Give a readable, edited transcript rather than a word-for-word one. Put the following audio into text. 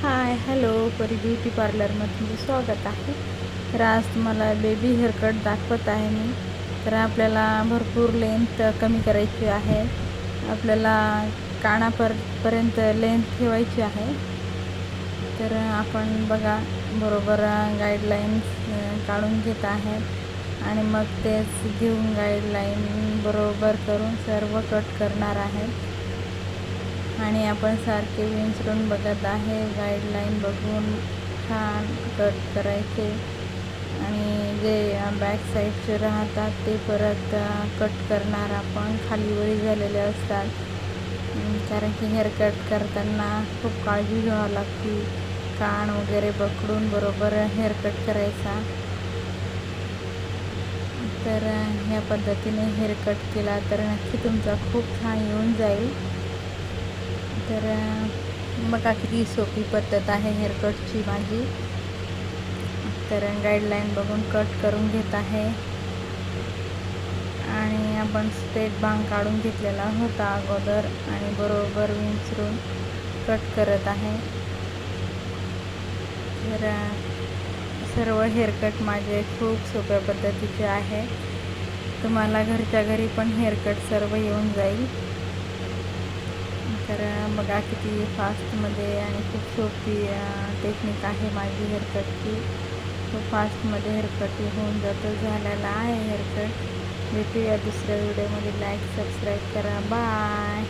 Hi hello परी beauty पार्लरमध्ये तुमचं स्वागत आहे. तर आज तुम्हाला बेबी हेअरकट दाखवत आहे मी. तर आपल्याला भरपूर लेंथ कमी करायची आहे. आपल्याला कानापर्यंत लेंथ ठेवायची आहे. तर आपण बघा बरोबर गाईडलाईन्स काढून घेत आहेत आणि मग तेच घेऊन गाईडलाईन बरोबर करून सर्व कट करणार आहे. आणि आपण सारखे विंचरून बघत आहे. गाईडलाईन बघून छान कट करायचे आणि जे बॅक साईडचे राहतात ते परत कट करणार आपण. खालीवरी झालेले असतात कारण की हेअर कट करताना खूप काळजी घ्यावी लागते. कान वगैरे पकडून बरोबर हेअर कट करायचा. तर ह्या पद्धतीने हेअर कट केला तर नक्की तुमचा खूप छान येऊन जाईल. तर बघा किती सोपी पद्धत आहे हेअरकटची माझी. तर गाईडलाईन बघून कट करून घेत आहे आणि आपण स्ट्रेट बांग काढून घेतलेला होता अगोदर आणि बरोबर विंचरून कट करत आहे. तर सर्व हेअरकट माझे खूप सोप्या पद्धतीचे आहे. तुम्हाला घरच्या घरी पण हेअरकट सर्व येऊन जाईल. तर बघा किती फास्टमध्ये आणि खूप सोपी टेक्निक आहे माझी हेअरकटची. खूप फास्टमध्ये हेअरकट होऊन झालेला आहे हेअरकट. भेटूया दुसऱ्या व्हिडिओमध्ये. लाईक सबस्क्राईब करा. बाय.